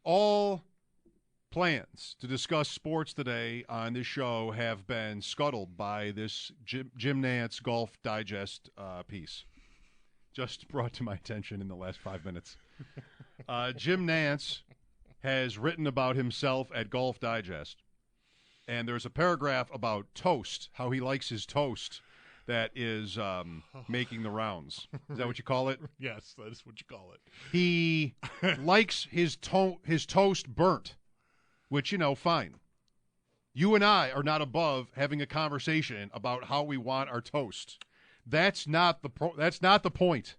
All plans to discuss sports today on this show have been scuttled by this Jim Nantz Golf Digest piece. Just brought to my attention in the last 5 minutes. Jim Nantz has written about himself at Golf Digest, and there's a paragraph about toast, how he likes his toast, that is making the rounds. Is that what you call it? Yes, that is what you call it. He likes his toast burnt, which, fine. You and I are not above having a conversation about how we want our toast. That's not the point.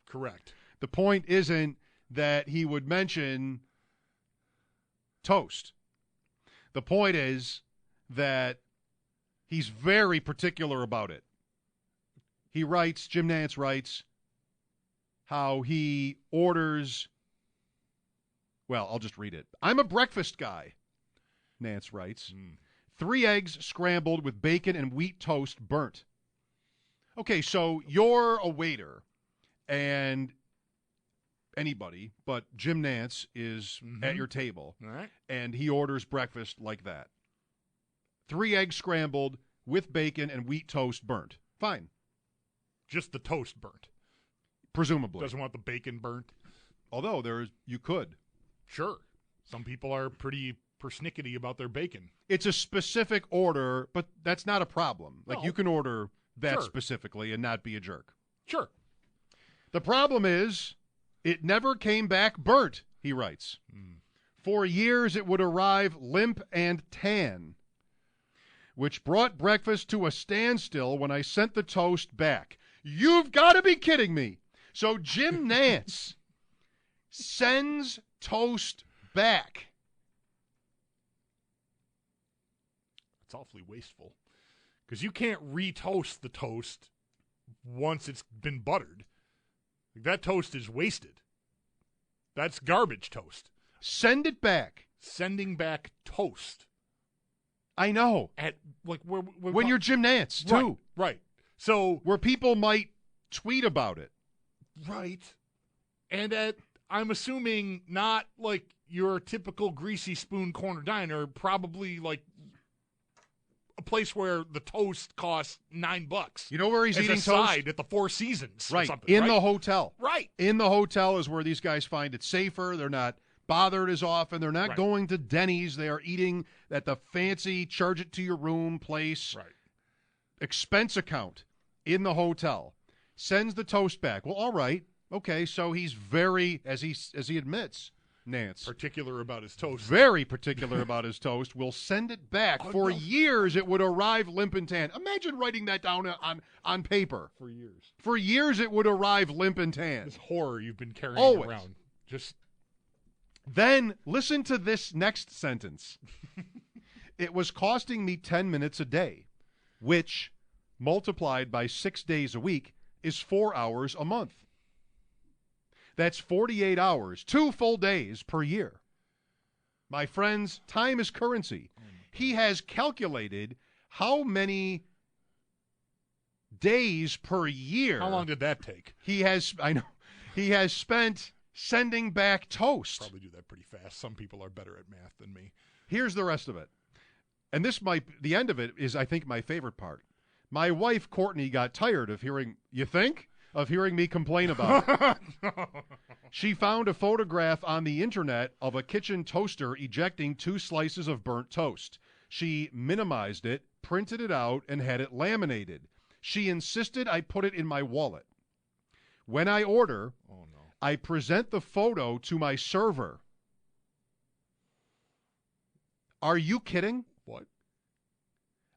Correct. The point isn't that he would mention toast. The point is that he's very particular about it. Jim Nantz writes, how he orders, well, I'll just read it. I'm a breakfast guy, Nantz writes. 3 eggs scrambled with bacon and wheat toast burnt. Okay, so you're a waiter, and anybody, but Jim Nantz is at your table, all right, and he orders breakfast like that. 3 eggs scrambled with bacon and wheat toast burnt. Fine. Just the toast burnt. Presumably. Doesn't want the bacon burnt. Although you could. Sure. Some people are pretty persnickety about their bacon. It's a specific order, but that's not a problem. Like, No. you can order that Sure. specifically and not be a jerk. Sure. The problem is, it never came back burnt, he writes. For years, it would arrive limp and tan, which brought breakfast to a standstill when I sent the toast back. You've got to be kidding me. So Jim Nantz sends toast back. It's awfully wasteful. Because you can't re-toast the toast once it's been buttered. That toast is wasted. That's garbage toast. Send it back. Sending back toast. I know. At When you're Jim Nantz, too. Right. So where people might tweet about it. Right. And I'm assuming not like your typical greasy spoon corner diner, probably like a place where the toast costs $9. You know where he's eating toast? toast? At the Four Seasons. Right. Or something, In the hotel. Right. In the hotel is where these guys find it safer. They're not bothered as often. They're not going to Denny's. They are eating at the fancy charge it to your room place. Right. Expense account in the hotel. Sends the toast back. Well, all right. Okay, so he's very, as he admits, Nantz. Particular about his toast. Very particular about his toast. Will send it back. For years, it would arrive limp and tan. Imagine writing that down on paper. For years. For years, it would arrive limp and tan. This horror you've been carrying around. Just. Then, listen to this next sentence. It was costing me 10 minutes a day, which, multiplied by 6 days a week, is 4 hours a month. That's 48 hours, 2 full days per year. My friends, time is currency. He has calculated how many days per year. How long did that take? He has spent sending back toast. Probably do that pretty fast. Some people are better at math than me. Here's the rest of it. And the end of it is, I think, my favorite part. My wife, Courtney, got tired of hearing me complain about it. She found a photograph on the internet of a kitchen toaster ejecting 2 slices of burnt toast. She minimized it, printed it out, and had it laminated. She insisted I put it in my wallet. When I order, I present the photo to my server. Are you kidding? What?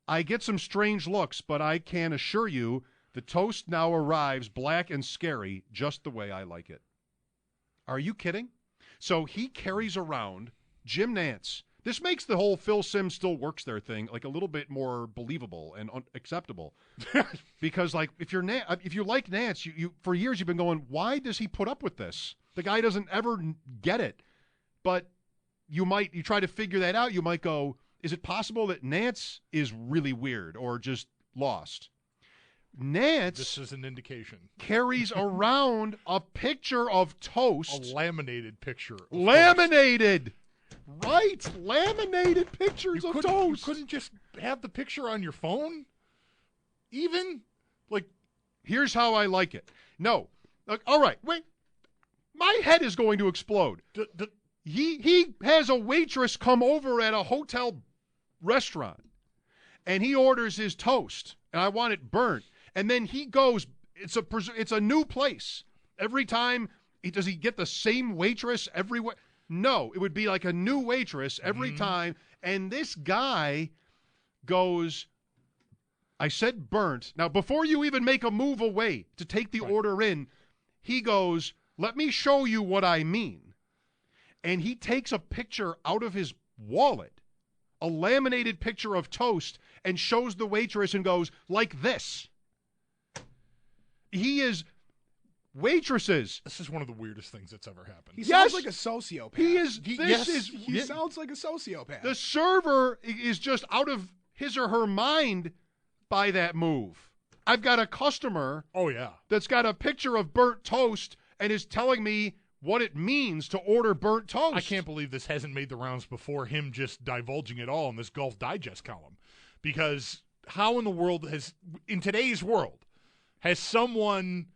I get some strange looks, but I can assure you the toast now arrives black and scary, just the way I like it. Are you kidding? So he carries around Jim Nantz. This makes the whole Phil Simms still works there thing like a little bit more believable and acceptable. Because like if you like Nantz, you for years you've been going, why does he put up with this? The guy doesn't ever get it. But you try to figure that out. You might go, is it possible that Nantz is really weird or just lost? Nantz This is an indication. carries around a picture of toast. A laminated picture. Of Laminated! Right! Laminated pictures of toast. You couldn't just have the picture on your phone? Even? Like, here's how I like it. No. All right, wait. My head is going to explode. He has a waitress come over at a hotel restaurant, and he orders his toast, and I want it burnt. And then he goes, it's a new place. Every time, does he get the same waitress everywhere? No, it would be like a new waitress every time. And this guy goes, I said burnt. Now, before you even make a move away to take the order in, he goes, let me show you what I mean. And he takes a picture out of his wallet, a laminated picture of toast, and shows the waitress and goes, like this. He is waitresses. This is one of the weirdest things that's ever happened. He sounds like a sociopath. He sounds like a sociopath. The server is just out of his or her mind by that move. I've got a customer that's got a picture of burnt toast and is telling me what it means to order burnt toast. I can't believe this hasn't made the rounds before him just divulging it all in this Golf Digest column. Because how in the world in today's world, has someone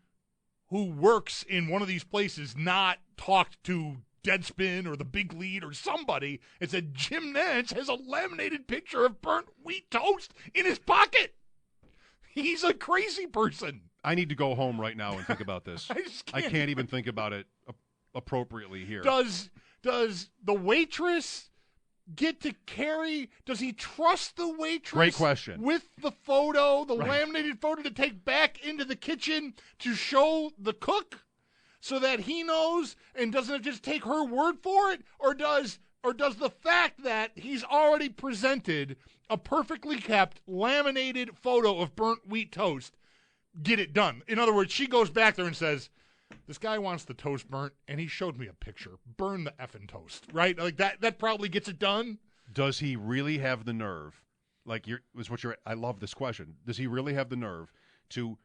who works in one of these places not talked to Deadspin or the Big Lead or somebody and said, Jim Nantz has a laminated picture of burnt wheat toast in his pocket? He's a crazy person. I need to go home right now and think about this. I can't even think about it appropriately here. Does the waitress get to carry? Does he trust the waitress? Great question. With the photo, the laminated photo, to take back into the kitchen to show the cook so that he knows, and doesn't it just take her word for it? Or does the fact that he's already presented a perfectly kept laminated photo of burnt wheat toast get it done? In other words, she goes back there and says, this guy wants the toast burnt, and he showed me a picture. Burn the effing toast, right? Like that probably gets it done. Does he really have the nerve? I love this question. Does he really have the nerve to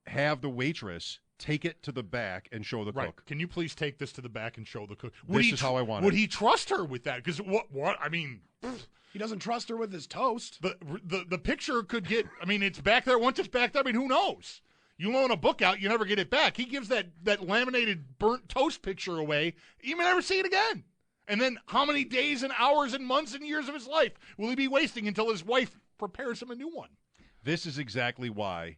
have the waitress take it to the back and show the cook? Can you please take this to the back and show the cook? This is how I want it. Would he trust her with that? Because what? I mean, he doesn't trust her with his toast. The picture could get. I mean, it's back there. Once it's back there, I mean, who knows? You loan a book out, you never get it back. He gives that laminated burnt toast picture away. You may never see it again. And then how many days and hours and months and years of his life will he be wasting until his wife prepares him a new one? This is exactly why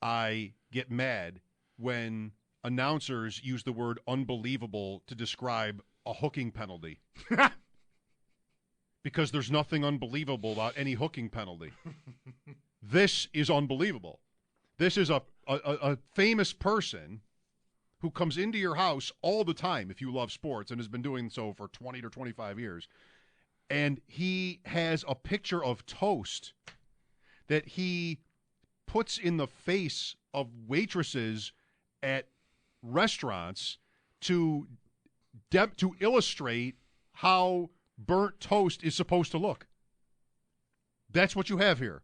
I get mad when announcers use the word unbelievable to describe a hooking penalty. Because there's nothing unbelievable about any hooking penalty. This is unbelievable. This is a famous person who comes into your house all the time if you love sports and has been doing so for 20 to 25 years. And he has a picture of toast that he puts in the face of waitresses at restaurants to illustrate how burnt toast is supposed to look. That's what you have here.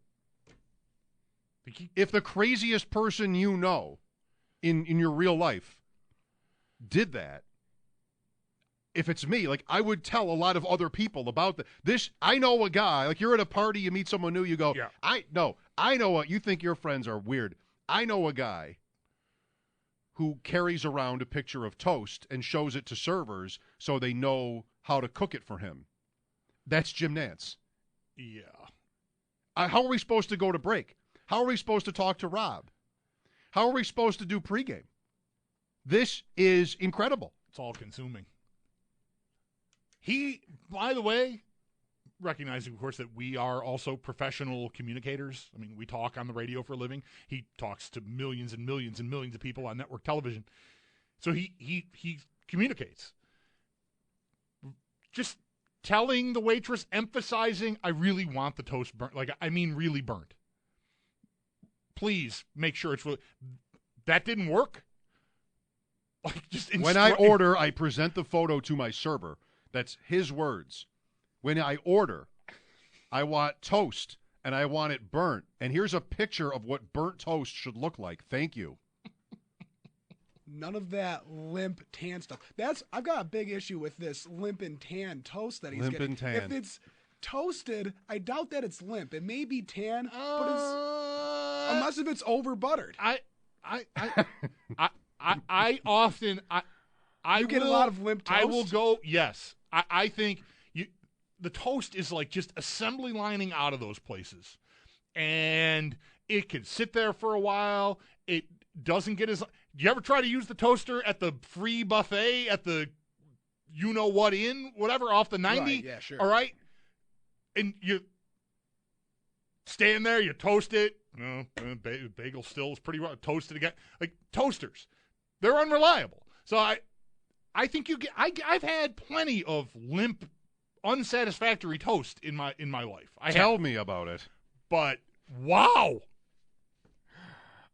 If the craziest person you know in your real life did that, if it's me, I would tell a lot of other people about this. I know a guy, you're at a party, you meet someone new, you go, yeah. I know what you think your friends are weird. I know a guy who carries around a picture of toast and shows it to servers so they know how to cook it for him. That's Jim Nantz. Yeah. How are we supposed to go to break? How are we supposed to talk to Rob? How are we supposed to do pregame? This is incredible. It's all consuming. He, by the way, recognizing, of course, that we are also professional communicators. I mean, we talk on the radio for a living. He talks to millions and millions and millions of people on network television. So he communicates. Just telling the waitress, emphasizing, I really want the toast burnt. Really burnt. Please make sure it's really. That didn't work. When I order, I present the photo to my server. That's his words. When I order, I want toast, and I want it burnt. And here's a picture of what burnt toast should look like. Thank you. None of that limp tan stuff. I've got a big issue with this limp and tan toast that he's Limp getting. and tan. If it's toasted, I doubt that it's limp. It may be tan, but it's unless if it's over buttered. I You get a lot of limp toast? I will go, yes. I think the toast is like just assembly lining out of those places. And it can sit there for a while. It doesn't get as... Do you ever try to use the toaster at the free buffet at the you-know-what inn, whatever, off the 90? Right, yeah, sure. All right? And you stand there, you toast it. No, bagel still is pretty raw. Toast it again. Like, toasters, they're unreliable. So I think you get. I've had plenty of limp, unsatisfactory toast in my life. Tell me about it. But wow,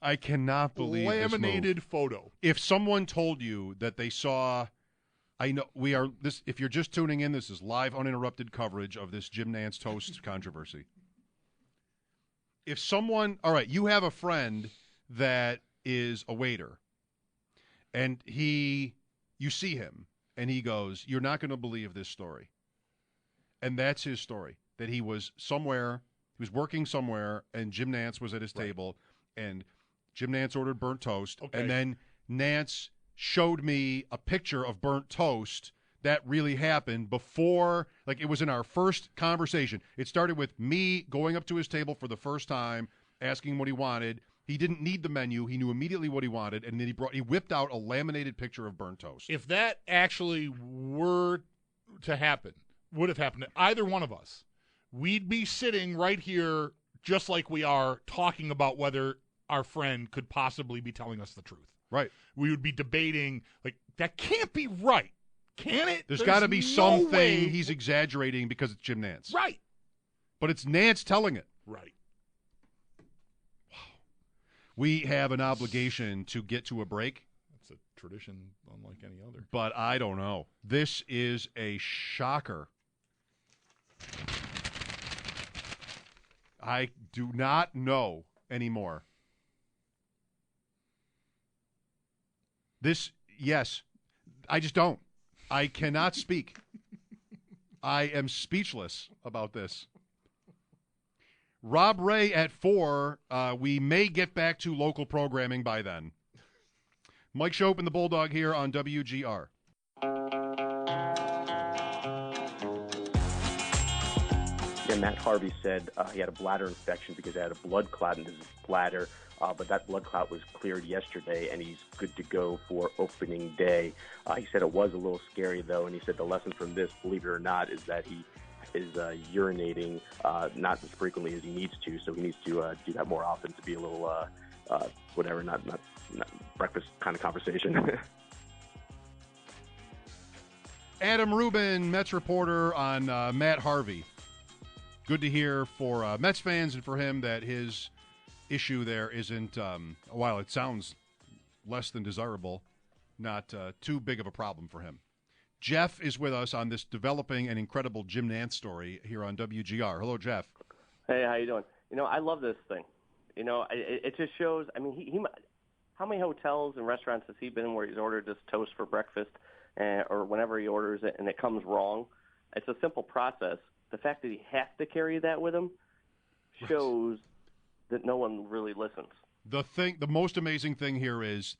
I cannot believe laminated this move. photo. If someone told you that they saw, I know we are this. If you're just tuning in, this is live, uninterrupted coverage of this Jim Nantz toast controversy. If someone, all right, you have a friend that is a waiter, and you see him, and he goes, "You're not going to believe this story," and that's his story. That he was somewhere, he was working somewhere, and Jim Nantz was at his table, and Jim Nantz ordered burnt toast, and then Nantz showed me a picture of burnt toast that really happened before, like it was in our first conversation. It started with me going up to his table for the first time, asking what he wanted. He didn't need the menu. He knew immediately what he wanted, and then he whipped out a laminated picture of burnt toast. If that actually were to happen, would have happened to either one of us, we'd be sitting right here just like we are talking about whether our friend could possibly be telling us the truth. Right. We would be debating, like, that can't be right. Can it? There's got to be something way. he's exaggerating because it's Jim Nantz. Right. But it's Nantz telling it. Right. Wow. We have an obligation to get to a break. That's a tradition unlike any other. But I don't know. This is a shocker. I do not know anymore. Yes, I just don't. I cannot speak. I am speechless about this. Rob Ray at 4. We may get back to local programming by then. Mike Schopp and the Bulldog here on WGR. Yeah, Matt Harvey said he had a bladder infection because he had a blood clot in his bladder, but that blood clot was cleared yesterday, and he's good to go for opening day. He said it was a little scary, though, and he said the lesson from this, believe it or not, is that he is urinating not as frequently as he needs to, so he needs to do that more often to be a little, whatever, not breakfast kind of conversation. Adam Rubin, Mets reporter on Matt Harvey. Good to hear for Mets fans and for him that his issue there isn't, while it sounds less than desirable, not too big of a problem for him. Jeff is with us on this developing and incredible Jim Nantz story here on WGR. Hello, Jeff. Hey, how you doing? I love this thing. It just shows. I mean, he how many hotels and restaurants has he been in where he's ordered this toast for breakfast, or whenever he orders it, and it comes wrong? It's a simple process. The fact that he has to carry that with him shows that no one really listens. The most amazing thing here is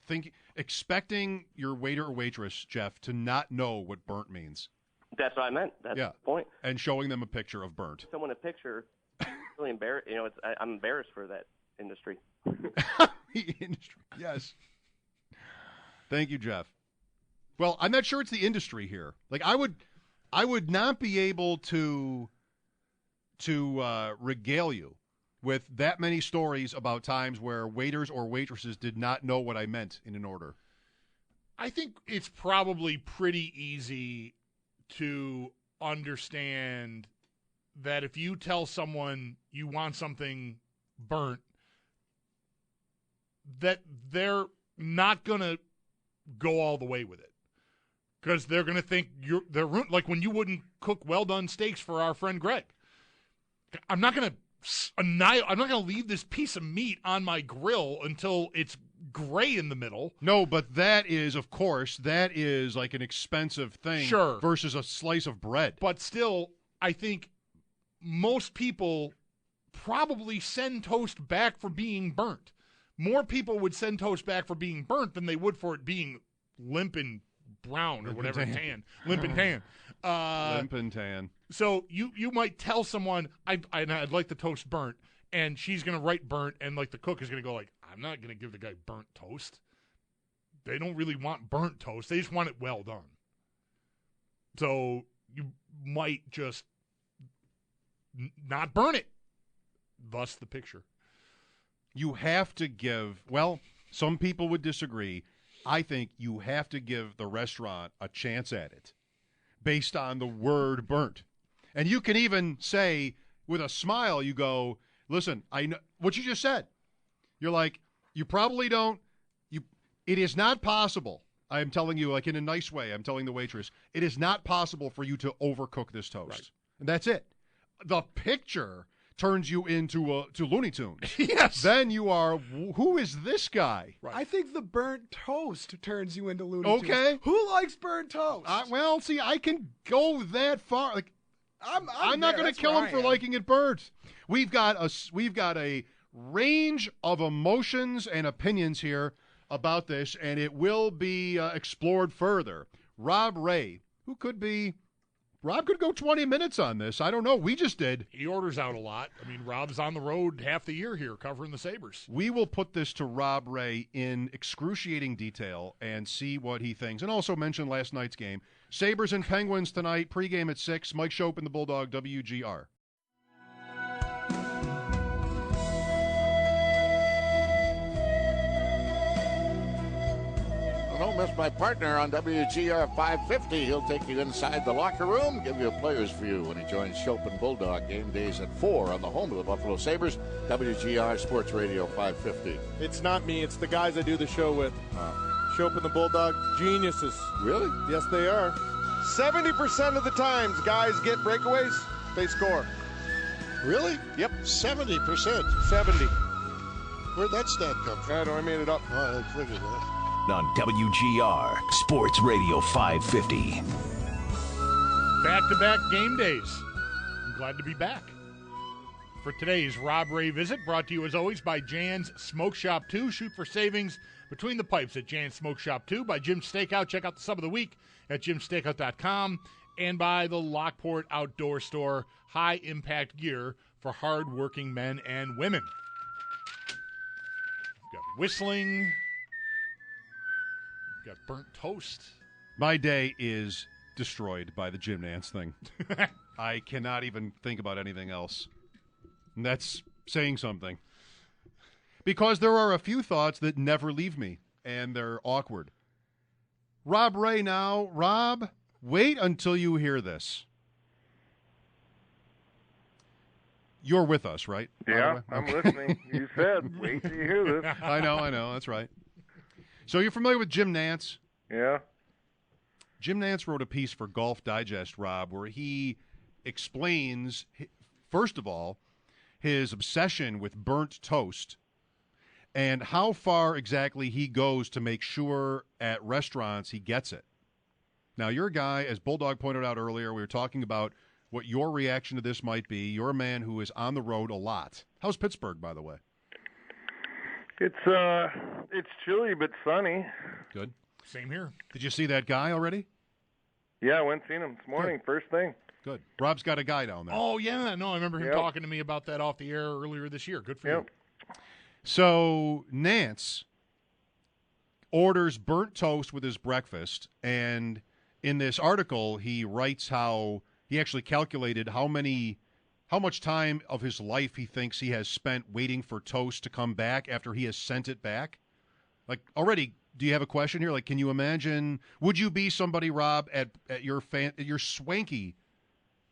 expecting your waiter or waitress, Jeff, to not know what burnt means. That's what I meant. That's the point. And showing them a picture of burnt. Someone a picture, really embarrassed. I'm embarrassed for that industry. The industry, yes. Thank you, Jeff. Well, I'm not sure it's the industry here. Like I would not be able to regale you with that many stories about times where waiters or waitresses did not know what I meant in an order. I think it's probably pretty easy to understand that if you tell someone you want something burnt, that they're not going to go all the way with it. Because they're going to think they're like when you wouldn't cook well-done steaks for our friend Greg. I'm not going to I'm not going to leave this piece of meat on my grill until it's gray in the middle. No, but that is, of course, that is like an expensive thing versus a slice of bread. But still, I think most people probably send toast back for being burnt. More people would send toast back for being burnt than they would for it being limp and brown or whatever, tan. Limp and tan. Limp and tan. So you might tell someone, I'd like the toast burnt, and she's going to write burnt, and like the cook is going to go like, I'm not going to give the guy burnt toast. They don't really want burnt toast. They just want it well done. So you might just not burn it. Thus the picture. You have to give, well, some people would disagree. I think you have to give the restaurant a chance at it based on the word burnt. And you can even say with a smile, you go, listen, I know what you just said. You're like, you probably don't, it is not possible. I am telling you, like in a nice way, I'm telling the waitress, it is not possible for you to overcook this toast. Right. And that's it. The picture turns you into to Looney Tunes. Yes. Then you are, who is this guy? Right. I think the burnt toast turns you into Looney Tunes. Okay. Who likes burnt toast? Well, see, I can go that far. Like, I'm not going to kill him for liking liking it burnt. We've got a range of emotions and opinions here about this, and it will be explored further. Rob Ray, Rob could go 20 minutes on this. I don't know. We just did. He orders out a lot. I mean, Rob's on the road half the year here covering the Sabres. We will put this to Rob Ray in excruciating detail and see what he thinks. And also mention last night's game. Sabres and Penguins tonight, pregame at 6. Mike Schopp and the Bulldog, WGR. Don't miss my partner on WGR 550. He'll take you inside the locker room, give you a player's view when he joins Schopp and Bulldog game days at 4 on the home of the Buffalo Sabres, WGR Sports Radio 550. It's not me. It's the guys I do the show with. Schopp and the Bulldog, geniuses. Really? Yes, they are. 70% of the times guys get breakaways, they score. Really? Yep. 70%. 70. Where'd that stat come from? I don't I made it up. Oh, I figured that. On WGR Sports Radio 550. Back-to-back game days. I'm glad to be back. For today's Rob Ray visit, brought to you as always by Jan's Smoke Shop 2. Shoot for savings between the pipes at Jan's Smoke Shop 2. By Jim's Steakout. Check out the sub of the week at jimsteakout.com. And by the Lockport Outdoor Store. High-impact gear for hard-working men and women. We've got whistling. Got burnt toast. My day is destroyed by the Jim Nantz thing. I cannot even think about anything else. And that's saying something. Because there are a few thoughts that never leave me, and they're awkward. Rob Ray now. Rob, wait until you hear this. You're with us, right? Yeah, I'm listening. You said, wait till you hear this. I know. That's right. So you're familiar with Jim Nantz? Yeah. Jim Nantz wrote a piece for Golf Digest, Rob, where he explains, first of all, his obsession with burnt toast and how far exactly he goes to make sure at restaurants he gets it. Now, you're a guy, as Bulldog pointed out earlier, we were talking about what your reaction to this might be. You're a man who is on the road a lot. How's Pittsburgh, by the way? It's chilly but sunny. Good. Same here. Did you see that guy already? Yeah, I went and seen him this morning, first thing. Good. Rob's got a guy down there. Oh, yeah. No, I remember him talking to me about that off the air earlier this year. Good for you. So Nantz orders burnt toast with his breakfast, and in this article he writes how he actually calculated how much time of his life he thinks he has spent waiting for toast to come back after he has sent it back. Like, already, do you have a question here? Like, can you imagine, would you be somebody, Rob, at your swanky,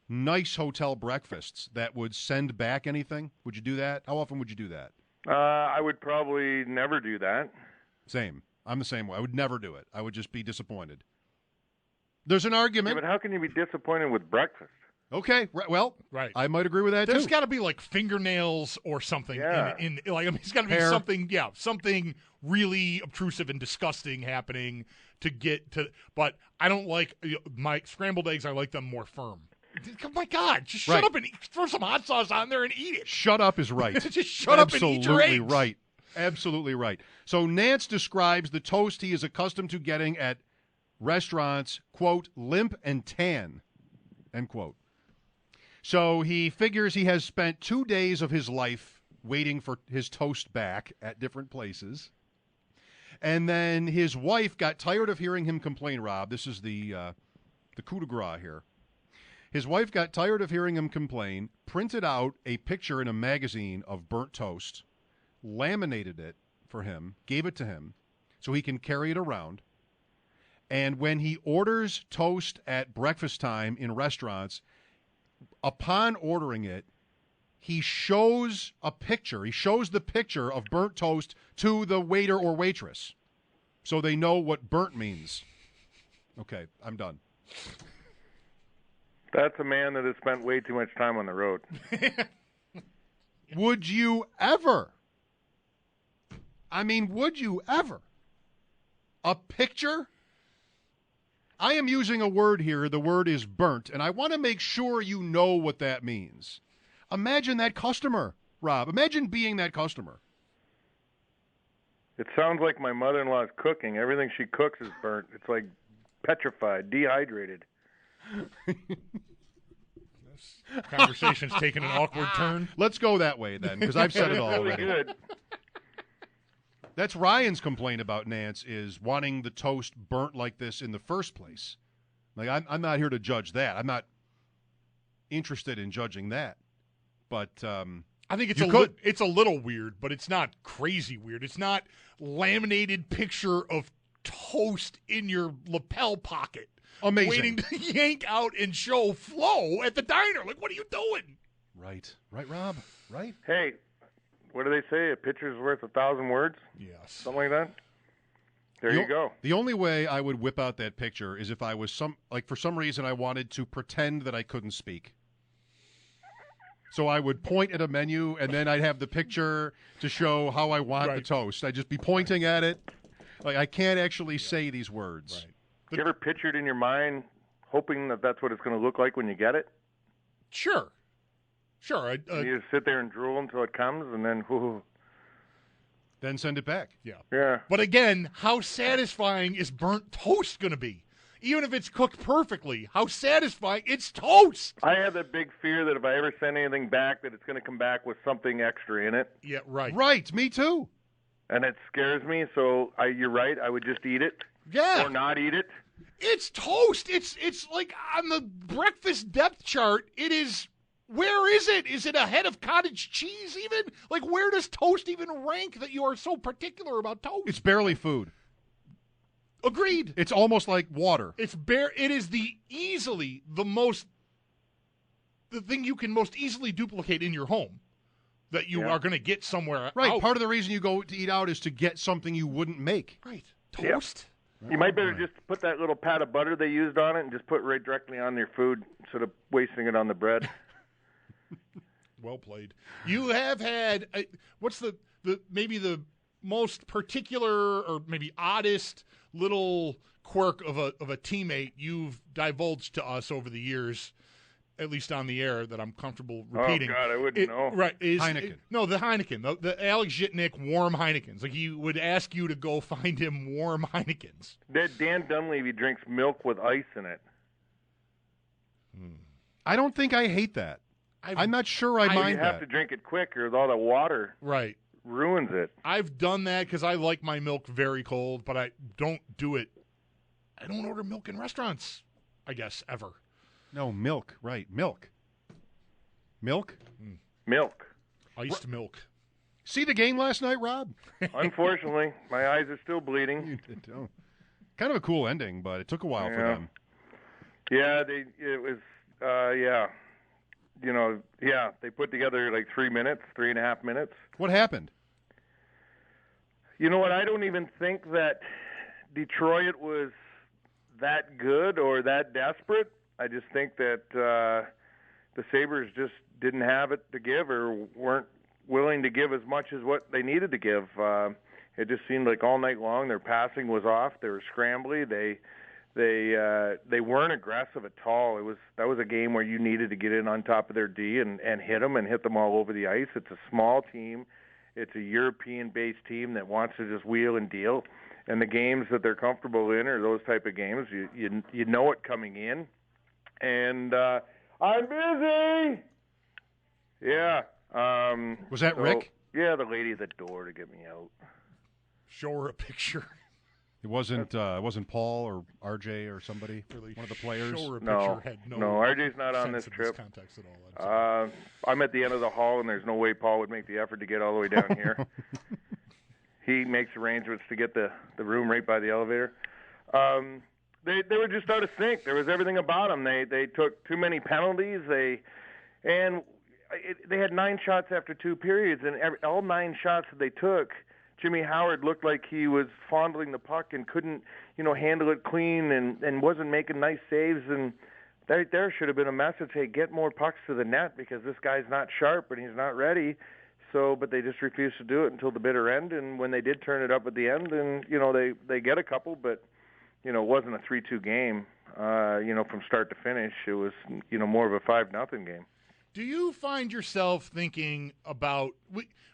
nice hotel breakfasts that would send back anything? Would you do that? How often would you do that? I would probably never do that. Same. I'm the same way. I would never do it. I would just be disappointed. There's an argument. Yeah, but how can you be disappointed with breakfast? Okay, well, Right. I might agree with that There's too. got to be like fingernails or something. Yeah. It's got to be Hair. something really obtrusive and disgusting happening to get to. But I don't like my scrambled eggs. I like them more firm. Oh my God, just shut Right. up and throw some hot sauce on there and eat it. Shut up is right. Just shut up and eat your Absolutely eggs. right. Absolutely right. So Nantz describes the toast he is accustomed to getting at restaurants, quote, limp and tan, end quote. So he figures he has spent 2 days of his life waiting for his toast back at different places. And then his wife got tired of hearing him complain, Rob. This is the coup de grace here. His wife got tired of hearing him complain, printed out a picture in a magazine of burnt toast, laminated it for him, gave it to him so he can carry it around. And when he orders toast at breakfast time in restaurants, upon ordering it, he shows a picture. He shows the picture of burnt toast to the waiter or waitress so they know what burnt means. Okay, I'm done. That's a man that has spent way too much time on the road. Would you ever? I mean, would you ever? A picture? I am using a word here. The word is burnt, and I want to make sure you know what that means. Imagine that customer, Rob. Imagine being that customer. It sounds like my mother-in-law's cooking. Everything she cooks is burnt. It's like petrified, dehydrated. Conversation's taking an awkward turn. Let's go that way then, because I've said it all Really already. good. That's Ryan's complaint about Nantz, is wanting the toast burnt like this in the first place. Like, I'm not here to judge that. I'm not interested in judging that. But I think it's You it's a little weird, but it's not crazy weird. It's not laminated picture of toast in your lapel pocket. Amazing. Waiting to yank out and show flow at the diner. Like, what are you doing? Right, Rob, right? Hey, what do they say? A picture's worth 1,000 words? Yes. Something like that? There you go. The only way I would whip out that picture is if I was for some reason I wanted to pretend that I couldn't speak. So I would point at a menu, and then I'd have the picture to show how I want the toast. I'd just be pointing at it. Like, I can't actually say these words. Right. You ever pictured in your mind, hoping that that's what it's going to look like when you get it? Sure. And you just sit there and drool until it comes, and then, whoo. Then send it back. Yeah. But again, how satisfying is burnt toast going to be? Even if it's cooked perfectly, how satisfying? It's toast. I have that big fear that if I ever send anything back, that it's going to come back with something extra in it. Yeah, right. Right, me too. And it scares me, so you're right, I would just eat it. Yeah. Or not eat it. It's toast. It's like on the breakfast depth chart, it is. Where is it? Is it ahead of cottage cheese even? Like, where does toast even rank that you are so particular about toast? It's barely food. Agreed. It's almost like water. It is the thing you can most easily duplicate in your home that you are going to get somewhere. Right. out. Part of the reason you go to eat out is to get something you wouldn't make. Right. Toast. You might better just put that little pat of butter they used on it and just put it right directly on your food instead of wasting it on the bread. Well played. You have had what's the maybe the most particular or maybe oddest little quirk of a teammate you've divulged to us over the years, at least on the air, that I'm comfortable repeating. Oh God, I wouldn't know. Right, is Heineken. The Heineken, the Alex Zhitnik warm Heinekens. Like, he would ask you to go find him warm Heinekens. Dan Dunleavy drinks milk with ice in it. I don't think I hate that. I'm not sure I mind You have that. to drink it quick, or all the water ruins it. I've done that because I like my milk very cold, but I don't do it. I don't order milk in restaurants, I guess, ever. No, milk. Right, milk. Milk? Milk. Iced milk. See the game last night, Rob? Unfortunately, my eyes are still bleeding. Kind of a cool ending, but it took a while for them. Yeah, it was, they put together like 3.5 minutes. What happened? You know what? I don't even think that Detroit was that good or that desperate. I just think that the Sabres just didn't have it to give or weren't willing to give as much as what they needed to give. It just seemed like all night long their passing was off. They were scrambly. They weren't aggressive at all. That was a game where you needed to get in on top of their D and hit them all over the ice. It's a small team. It's a European-based team that wants to just wheel and deal. And the games that they're comfortable in are those type of games. You know it coming in. And I'm busy. Yeah. Was that Rick? Yeah, the lady at the door to get me out. Show her a picture. It wasn't Paul or RJ or somebody, Really one of the players? Show her a No, picture. Had no RJ's not on this sense of trip. context at all. I'm at the end of the hall, and there's no way Paul would make the effort to get all the way down here. He makes arrangements to get the room right by the elevator. They were just out of sync. There was everything about them. They took too many penalties. They had 9 shots after 2 periods, and all 9 shots that they took, Jimmy Howard looked like he was fondling the puck and couldn't, handle it clean and wasn't making nice saves. And there should have been a message, hey, get more pucks to the net because this guy's not sharp and he's not ready. But they just refused to do it until the bitter end. And when they did turn it up at the end, and they get a couple, but it wasn't a 3-2 game. From start to finish, it was more of a 5-0 game. Do you find yourself thinking about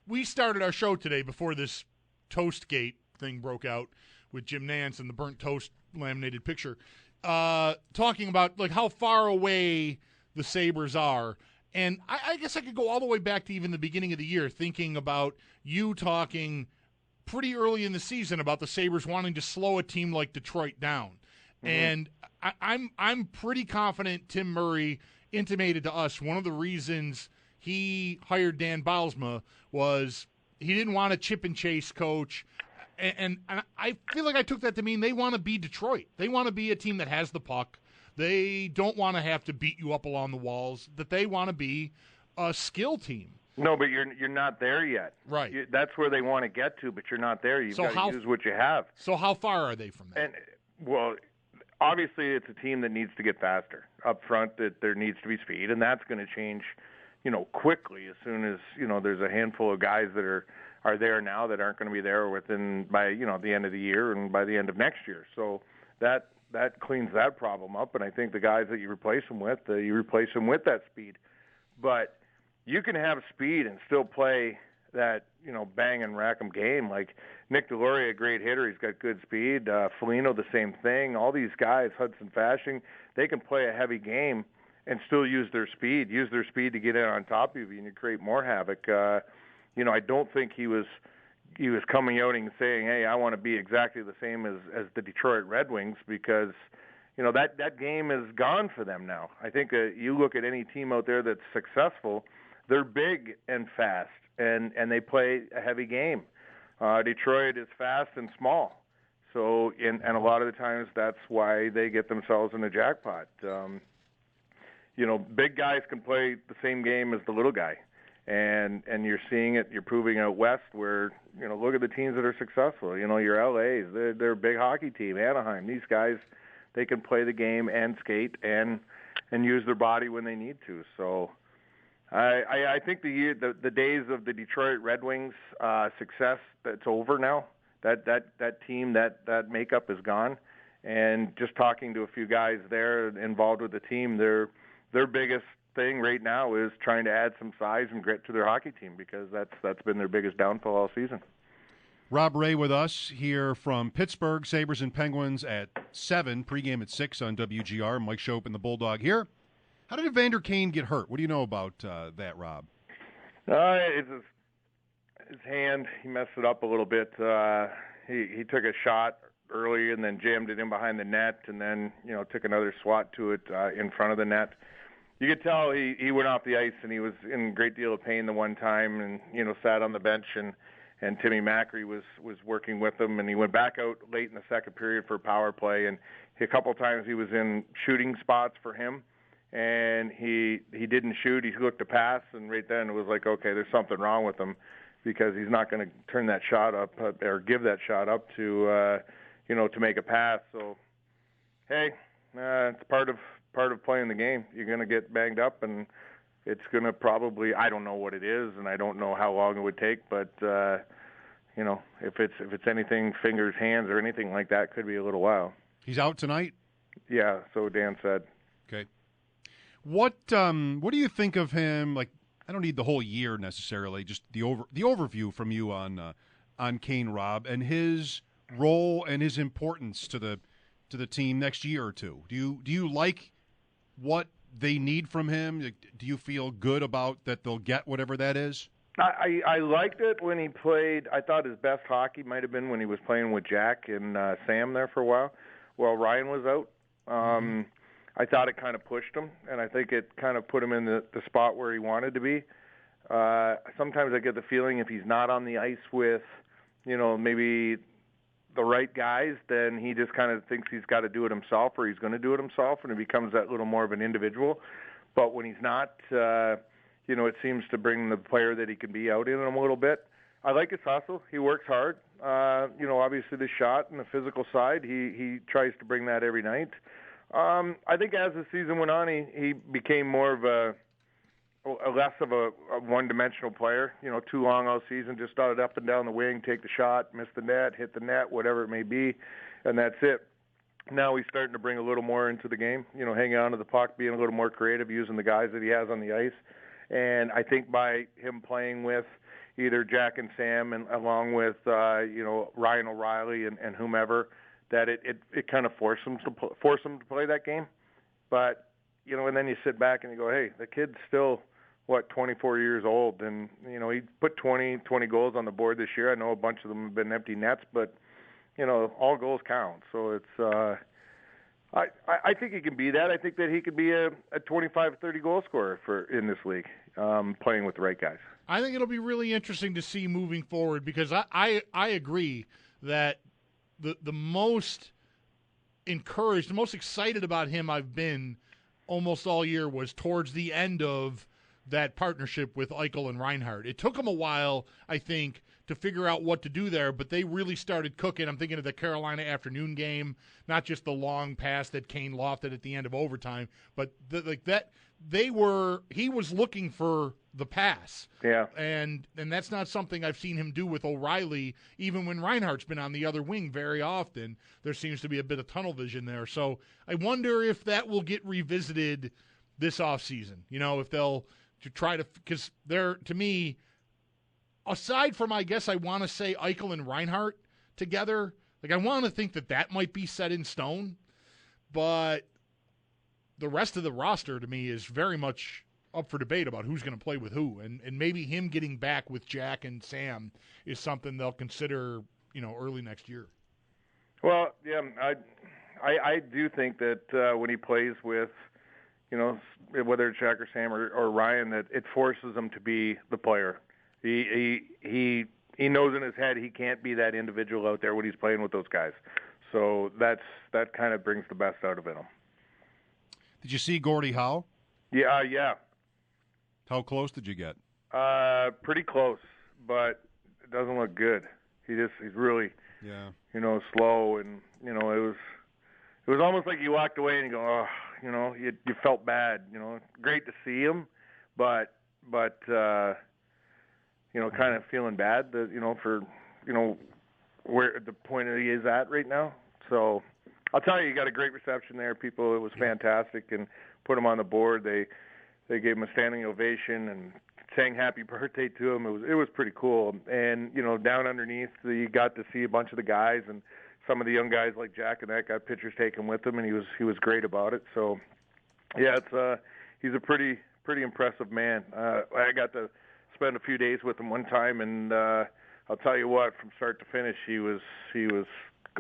we started our show today before this Toastgate thing broke out with Jim Nantz and the burnt toast laminated picture, talking about like how far away the Sabres are. And I guess I could go all the way back to even the beginning of the year, thinking about you talking pretty early in the season about the Sabres wanting to slow a team like Detroit down. Mm-hmm. And I'm pretty confident Tim Murray intimated to us one of the reasons he hired Dan Bylsma was he didn't want a chip and chase coach. And I feel like I took that to mean they want to be Detroit. They want to be a team that has the puck. They don't want to have to beat you up along the walls, that they want to be a skill team. No, but you're not there yet. Right. That's where they want to get to, but you're not there. You've got to use what you have. So how far are they from that? And, obviously it's a team that needs to get faster. Up front, that there needs to be speed, and that's going to change, quickly as soon as, there's a handful of guys that are there now that aren't going to be there by the end of the year and by the end of next year. So that cleans that problem up, and I think the guys that you replace them with that speed. But you can have speed and still play that, bang and rack 'em game. Like Nick Deslauriers, a great hitter. He's got good speed. Foligno, the same thing. All these guys, Hudson Fasching, they can play a heavy game and still use their speed to get in on top of you and you create more havoc. I don't think he was coming out and saying, hey, I want to be exactly the same as the Detroit Red Wings because, that game is gone for them now. I think you look at any team out there that's successful, they're big and fast, and they play a heavy game. Detroit is fast and small. So, and a lot of the times that's why they get themselves in a jackpot. Big guys can play the same game as the little guy. And you're seeing it, you're proving out west where, look at the teams that are successful. Your LAs, they're a big hockey team. Anaheim, these guys, they can play the game and skate and use their body when they need to. So I think the days of the Detroit Red Wings success, that's over now. That team, that makeup is gone. And just talking to a few guys there involved with the team, their biggest thing right now is trying to add some size and grit to their hockey team because that's been their biggest downfall all season. Rob Ray with us here from Pittsburgh. Sabres and Penguins at 7, pregame at 6 on WGR. Mike Schopp and the Bulldog here. How did Evander Kane get hurt? What do you know about that, Rob? It's his hand. He messed it up a little bit. He took a shot early and then jammed it in behind the net and then, took another swat to it in front of the net. You could tell he went off the ice and he was in a great deal of pain the one time and, sat on the bench and Timmy Macri was working with him and he went back out late in the second period for a power play and a couple of times he was in shooting spots for him and he didn't shoot. He looked to pass and right then it was like, okay, there's something wrong with him because he's not going to turn that shot up or give that shot up to, to make a pass. So, hey, it's part of playing the game. You're going to get banged up, and it's going to probably, I don't know what it is, and I don't know how long it would take, but if it's anything, fingers, hands, or anything like that, could be a little while. He's out tonight? Yeah, so Dan said. Okay. What do you think of him? Like, I don't need the whole year necessarily, just the overview from you on Kane Robb and his role and his importance to the team next year or two. Do you like what they need from him? Do you feel good about that they'll get whatever that is? I liked it when he played. I thought his best hockey might have been when he was playing with Jack and Sam there for a while Ryan was out. I thought it kind of pushed him, and I think it kind of put him in the spot where he wanted to be. Sometimes I get the feeling if he's not on the ice with, maybe the right guys, then he just kind of thinks he's got to do it himself, or he's going to do it himself, and it becomes that little more of an individual. But when he's not, it seems to bring the player that he can be out in him a little bit. I like his hustle. He works hard. Obviously the shot and the physical side, he tries to bring that every night. I think as the season went on, he became more of a less of a one-dimensional player. Too long all season, just started up and down the wing, take the shot, miss the net, hit the net, whatever it may be, and that's it. Now he's starting to bring a little more into the game, hanging on to the puck, being a little more creative, using the guys that he has on the ice. And I think by him playing with either Jack and Sam and along with, Ryan O'Reilly and whomever, that it kind of forced him to play that game. But, and then you sit back and you go, hey, the kid's still, 24 years old. And, he put 20 goals on the board this year. I know a bunch of them have been empty nets, but, all goals count. So it's I think he can be that. I think that he could be a 25, 30 goal scorer in this league, playing with the right guys. I think it'll be really interesting to see moving forward because I agree that the most encouraged, the most excited about him I've been almost all year was towards the end of that partnership with Eichel and Reinhart. It took him a while, I think, to figure out what to do there, but they really started cooking. I'm thinking of the Carolina afternoon game, not just the long pass that Kane lofted at the end of overtime, but he was looking for the pass. Yeah. And that's not something I've seen him do with O'Reilly, even when Reinhart's been on the other wing very often. There seems to be a bit of tunnel vision there. So I wonder if that will get revisited this offseason. If they'll try to, because they're, to me, aside from, I guess I want to say Eichel and Reinhart together, I want to think that might be set in stone, but the rest of the roster to me is very much up for debate about who's going to play with who, and maybe him getting back with Jack and Sam is something they'll consider, early next year. Well, yeah, I do think that when he plays with, whether it's Jack or Sam or Ryan, that it forces him to be the player. He knows in his head he can't be that individual out there when he's playing with those guys. So that kind of brings the best out of him. Did you see Gordie Howe? Yeah. How close did you get? Pretty close, but it doesn't look good. He's really, slow, and it was almost like you walked away and you go, oh, you felt bad. Great to see him, but kind of feeling bad that for where the point he is at right now. So I'll tell you got a great reception there. People, it was fantastic, and put him on the board. They gave him a standing ovation and sang happy birthday to him. It was pretty cool. And down underneath, you got to see a bunch of the guys, and some of the young guys like Jack and that got pictures taken with him, and he was great about it. So yeah, he's a pretty impressive man. I got to spend a few days with him one time, and I'll tell you what, from start to finish, he was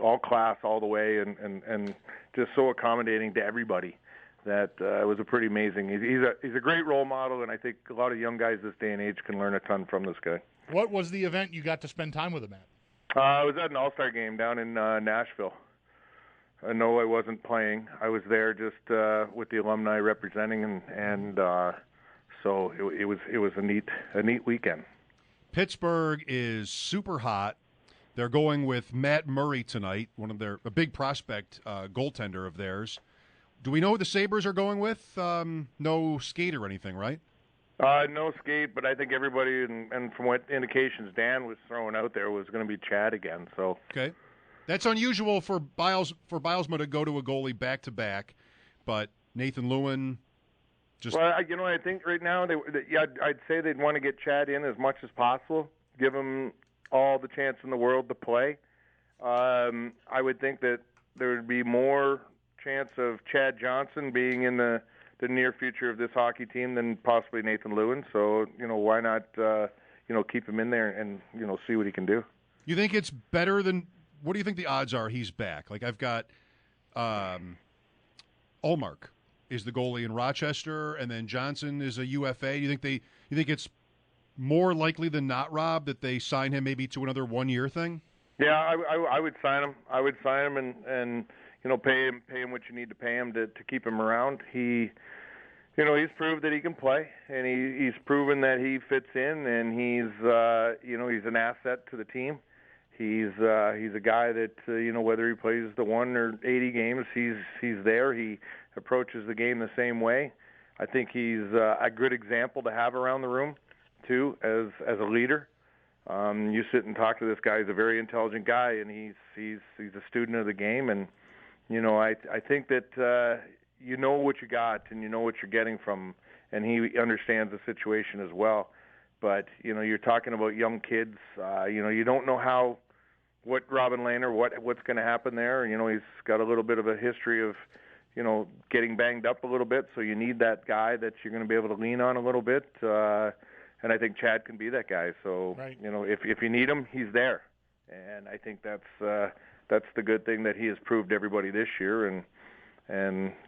all class all the way, and just so accommodating to everybody that it was pretty amazing. He's a great role model, and I think a lot of young guys this day and age can learn a ton from this guy. What was the event you got to spend time with him at? I was at an All-Star game down in Nashville. No, I wasn't playing. I was there just with the alumni representing, and so it was a neat weekend. Pittsburgh is super hot. They're going with Matt Murray tonight, a big prospect goaltender of theirs. Do we know who the Sabres are going with? No skate or anything, right? No skate, but I think everybody, and from what indications Dan was throwing out there, was going to be Chad again. So okay, that's unusual for Bilesma to go to a goalie back to back, but Nathan Lewin just. Well, I think right now I'd say they'd want to get Chad in as much as possible, give him all the chance in the world to play. I would think that there would be more chance of Chad Johnson being in the near future of this hockey team than possibly Nathan Lewin. So, why not, keep him in there and, see what he can do. You think it's better than – what do you think the odds are he's back? Like I've got Ullmark is the goalie in Rochester, and then Johnson is a UFA. You think it's more likely than not, Rob, that they sign him maybe to another 1-year thing? Yeah, I would sign him. I would sign him and pay him what you need to pay him to keep him around. He's proved that he can play, and he's proven that he fits in, and he's an asset to the team. He's a guy that whether he plays the 1 or 80 games, he's there. He approaches the game the same way. I think he's a good example to have around the room too, as a leader. You sit and talk to this guy. He's a very intelligent guy, and he's a student of the game. And I think that you know what you got, and you know what you're getting from him, and he understands the situation as well. But you're talking about young kids. You don't know what Robin Lehner, what's going to happen there. He's got a little bit of a history of getting banged up a little bit. So you need that guy that you're going to be able to lean on a little bit. And I think Chad can be that guy. So, right. If you need him, he's there. And I think that's the good thing that he has proved to everybody this year. And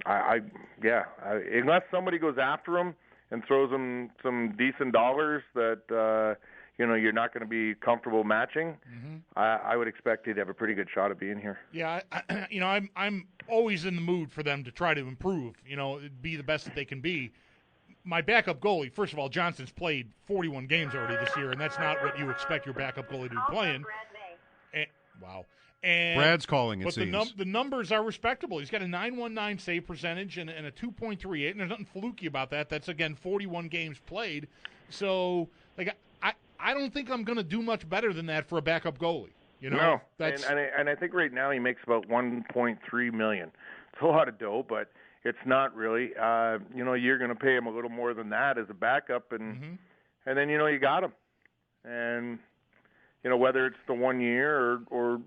unless somebody goes after him and throws him some decent dollars that you're not going to be comfortable matching, I would expect he'd have a pretty good shot of being here. Yeah, I'm always in the mood for them to try to improve. Be the best that they can be. My backup goalie, first of all, Johnson's played 41 games already this year, and that's not what you expect your backup goalie to be playing. Wow. And, Brad's calling, it but seems. The numbers are respectable. He's got a .919 save percentage and a 2.38, and there's nothing fluky about that. That's, again, 41 games played. So, I don't think I'm going to do much better than that for a backup goalie. No, and I think right now he makes about $1.3 million. It's a lot of dough, but it's not really. You're going to pay him a little more than that as a backup, and then you got him. And whether it's the 1 year or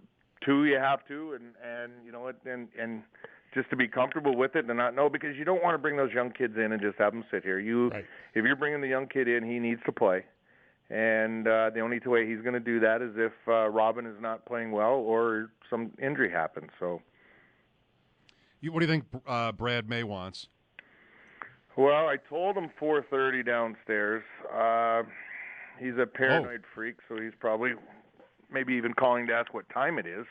2, you have to, and just to be comfortable with it and not know, because you don't want to bring those young kids in and just have them sit here. Right. If you're bringing the young kid in, he needs to play. And the only way he's going to do that is if Robin is not playing well or some injury happens. So, what do you think Brad May wants? Well, I told him 4:30 downstairs. He's a paranoid freak, so he's probably maybe even calling to ask what time it is.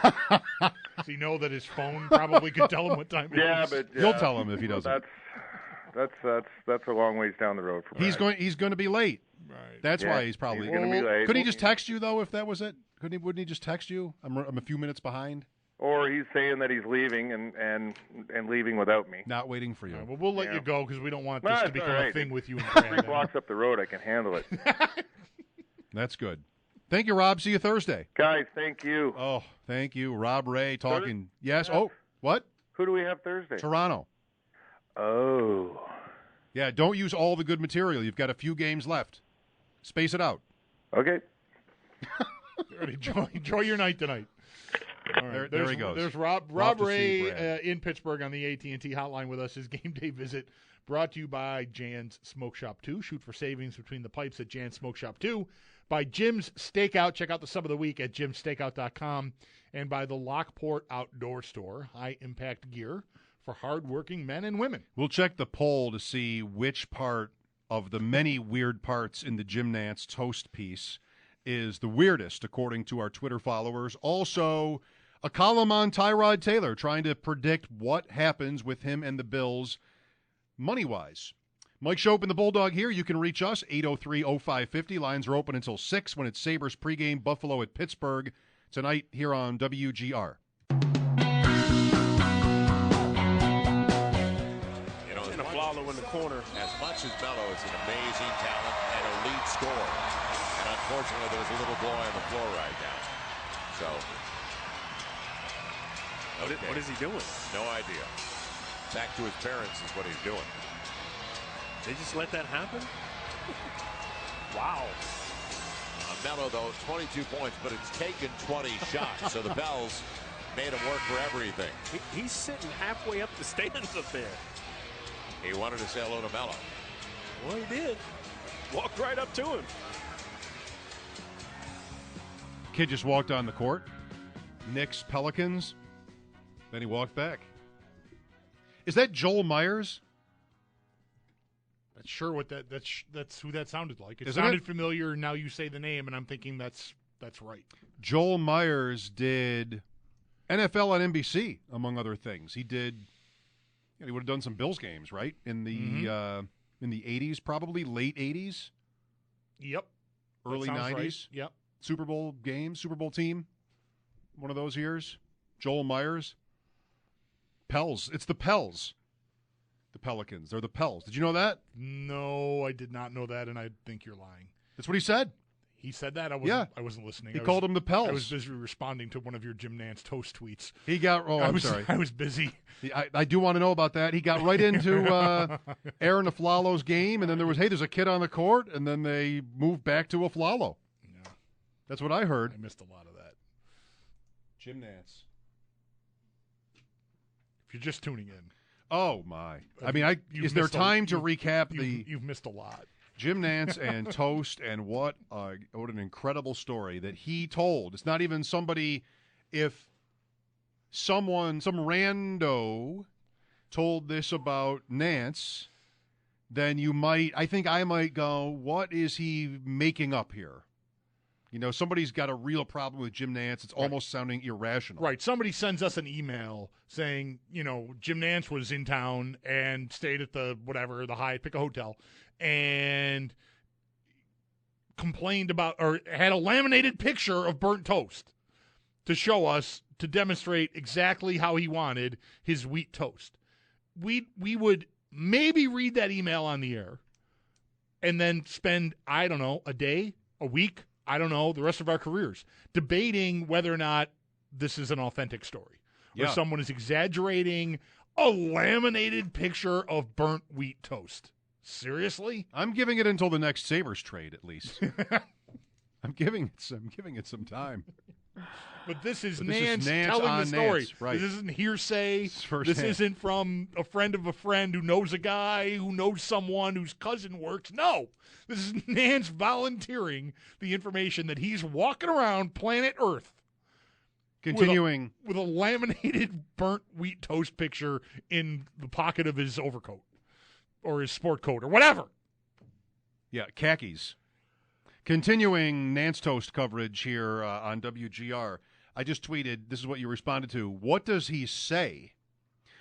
Does he know that his phone probably could tell him what time it is? Yeah, but you'll tell him if he doesn't. That's a long ways down the road for Brad. He's going to be late. Right. That's why he's probably going to be late. Couldn't he just text you though if that was it? Wouldn't he just text you? I'm a few minutes behind. Or he's saying that he's leaving and leaving without me. Not waiting for you. Well, we'll let you go because we don't want this to become a thing with you and Brad. 3 blocks up the road, I can handle it. That's good. Thank you, Rob. See you Thursday. Guys, thank you. Oh, thank you. Rob Ray talking. Thursday? Yes. Yeah. Oh, what? Who do we have Thursday? Toronto. Oh. Yeah, don't use all the good material. You've got a few games left. Space it out. Okay. Enjoy your night tonight. All right, there he goes. There's Rob Ray in Pittsburgh on the AT&T hotline with us. His game day visit brought to you by Jan's Smoke Shop 2. Shoot for savings between the pipes at Jan's Smoke Shop 2. By Jim's Steakout. Check out the sub of the week at jimsteakout.com. And by the Lockport Outdoor Store. High-impact gear for hardworking men and women. We'll check the poll to see which part of the many weird parts in the Jim Nantz toast piece is the weirdest, according to our Twitter followers. Also, a column on Tyrod Taylor trying to predict what happens with him and the Bills money-wise. Mike Schopp and the Bulldog here. You can reach us, 803-0550. Lines are open until 6 when it's Sabres pregame, Buffalo at Pittsburgh tonight here on WGR. in the corner. As much as Melo is an amazing talent and elite scorer. And unfortunately, there's a little boy on the floor right now. So, okay. What is he doing? No idea. Back to his parents is what he's doing. They just let that happen? Wow. Melo, though, 22 points, but it's taken 20 shots. So the Bells made him work for everything. He's sitting halfway up the stands up there. He wanted to say hello to Melo. Well, he did. Walked right up to him. Kid just walked on the court. Knicks, Pelicans. Then he walked back. Is that Joel Myers? That's sure what that's who that sounded like. It Isn't sounded it? familiar. Now you say the name, and I'm thinking that's right. Joel Myers did NFL on NBC, among other things. He did. He would have done some Bills games, right? In the 80s, probably late 80s. Yep. Early That sounds 90s. right. Yep. Super Bowl game, Super Bowl team. One of those years. Joel Myers. Pels. It's the Pels. The Pelicans. They're the Pels. Did you know that? No, I did not know that, and I think you're lying. That's what he said. He said that? I wasn't listening. He called them the Pels. I was busy responding to one of your Jim Nantz toast tweets. He got. Oh, I'm sorry. I was busy. I do want to know about that. He got right into Aaron Aflalo's game, and then there was, hey, there's a kid on the court, and then they moved back to Aflalo. Yeah. That's what I heard. I missed a lot of that. Jim Nantz. If you're just tuning in. Oh, my. I mean, is there time to recap the... You've missed a lot. Jim Nantz and Toast, and what an incredible story that he told. It's not even somebody, if some rando told this about Nantz, then I think I might go, what is he making up here? You know, somebody's got a real problem with Jim Nantz. It's almost sounding irrational. Right. Somebody sends us an email saying, Jim Nantz was in town and stayed at the Hyatt, pick a hotel, and complained about or had a laminated picture of burnt toast to show us to demonstrate exactly how he wanted his wheat toast. We would maybe read that email on the air and then spend, I don't know, a day, a week, I don't know, the rest of our careers debating whether or not this is an authentic story. Or someone is exaggerating a laminated picture of burnt wheat toast. Seriously? I'm giving it until the next Sabres trade, at least. I'm giving it some time. But this is Nantz telling the story. Nantz, right. This isn't hearsay. This isn't from a friend of a friend who knows a guy who knows someone whose cousin works. No. This is Nantz volunteering the information that he's walking around planet Earth. Continuing. With a laminated burnt wheat toast picture in the pocket of his overcoat or his sport coat or whatever. Yeah, khakis. Continuing Nantz Toast coverage here on WGR. I just tweeted, this is what you responded to. What does he say?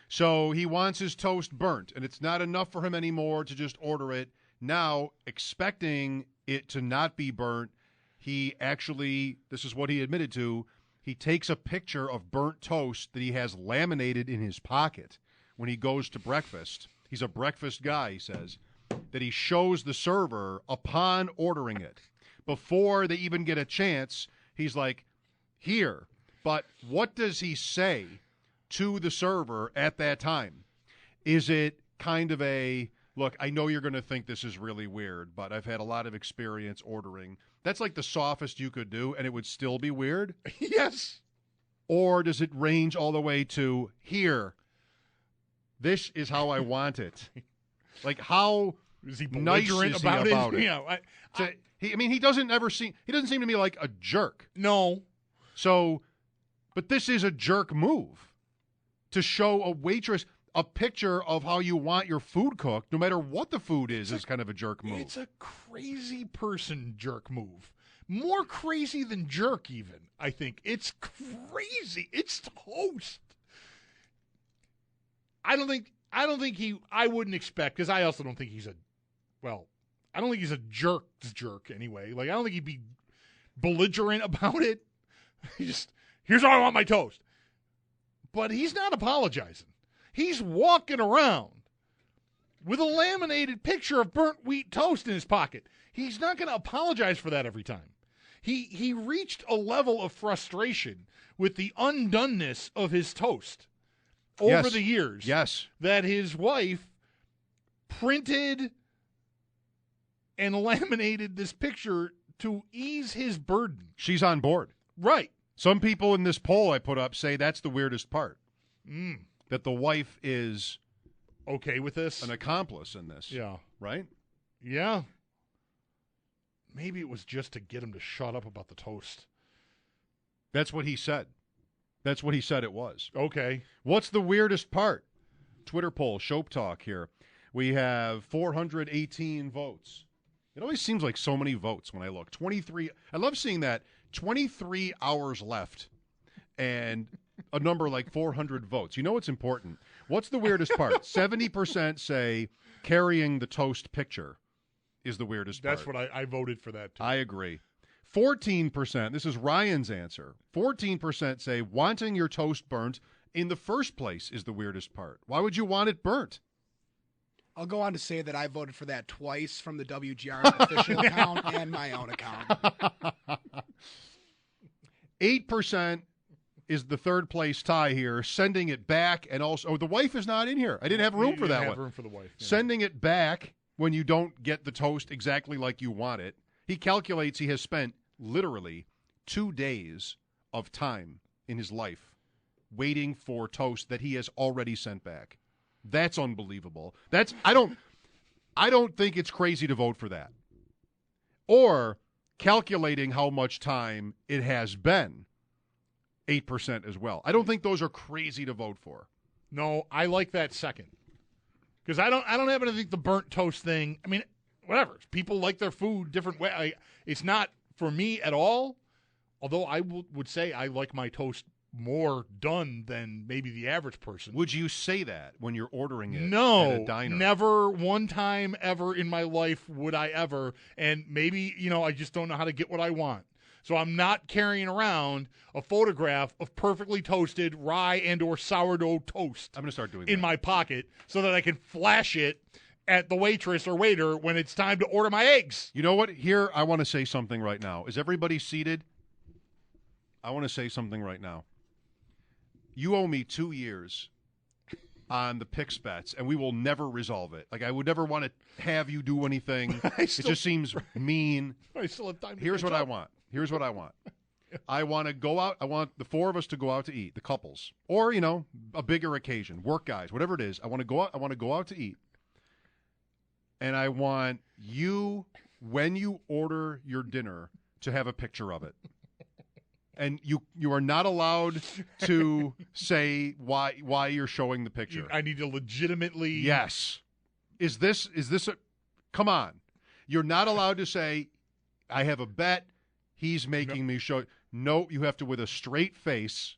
So he wants his toast burnt, and it's not enough for him anymore to just order it. Now, expecting it to not be burnt, he actually, this is what he admitted to, he takes a picture of burnt toast that he has laminated in his pocket when he goes to breakfast. He's a breakfast guy, he says, that he shows the server upon ordering it. Before they even get a chance, he's like, here. But what does he say to the server at that time? Is it kind of a, look, I know you're going to think this is really weird, but I've had a lot of experience ordering. That's like the softest you could do, and it would still be weird? Yes. Or does it range all the way to, here, this is how I want it? Like, how is he nice belligerent is he about about it? Yeah, he doesn't seem to me like a jerk. No. So, but this is a jerk move to show a waitress a picture of how you want your food cooked, no matter what the food is kind of a jerk move. It's a crazy person jerk move. More crazy than jerk, even, I think. It's crazy. It's toast. I wouldn't expect, because I also don't think he's I don't think he's a jerk anyway. Like, I don't think he'd be belligerent about it. Here's how I want my toast. But he's not apologizing. He's walking around with a laminated picture of burnt wheat toast in his pocket. He's not going to apologize for that every time. He reached a level of frustration with the undoneness of his toast over the years. Yes. That his wife printed and laminated this picture to ease his burden. She's on board. Right. Some people in this poll I put up say that's the weirdest part. That the wife is okay with this, an accomplice in this. Yeah. Right? Yeah. Maybe it was just to get him to shut up about the toast. That's what he said. That's what he said it was. Okay. What's the weirdest part? Twitter poll, Schopp Talk here. We have 418 votes. It always seems like so many votes when I look. 23. I love seeing that. 23 hours left and a number like 400 votes. You know what's important? What's the weirdest part? 70% say carrying the toast picture is the weirdest part. That's what I voted for that, too. I agree. 14%, this is Ryan's answer, 14% say wanting your toast burnt in the first place is the weirdest part. Why would you want it burnt? I'll go on to say that I voted for that twice from the WGR official account and my own account. 8% is the third place tie here, sending it back, and also the wife is not in here. I didn't have room for that one. Room for the wife. Yeah. Sending it back when you don't get the toast exactly like you want it. He calculates he has spent literally 2 days of time in his life waiting for toast that he has already sent back. That's unbelievable. I don't think it's crazy to vote for that. Or calculating how much time it has been, 8% as well. I don't think those are crazy to vote for. No, I like that second. Because I don't happen to think the burnt toast thing, I mean, whatever. People like their food different way. It's not for me at all, although I would say I like my toast more done than maybe the average person. Would you say that when you're ordering it at a diner? Never one time ever in my life would I ever. And maybe, I just don't know how to get what I want. So I'm not carrying around a photograph of perfectly toasted rye and or sourdough toast. I'm going to start doing that in my pocket so that I can flash it at the waitress or waiter when it's time to order my eggs. You know what? Here, I want to say something right now. Is everybody seated? I want to say something right now. You owe me 2 years on the picks bets, and we will never resolve it. Like, I would never want to have you do anything. It just seems mean. I still have time to Here's what I want. I want to go out. I want the four of us to go out to eat, the couples, or a bigger occasion, work guys, whatever it is. I want to go out. I want to go out to eat, and I want you, when you order your dinner, to have a picture of it. And you are not allowed to say why you're showing the picture. I need to legitimately. Yes. Is this a? Come on. You're not allowed to say, I have a bet. He's making me show. No, you have to, with a straight face,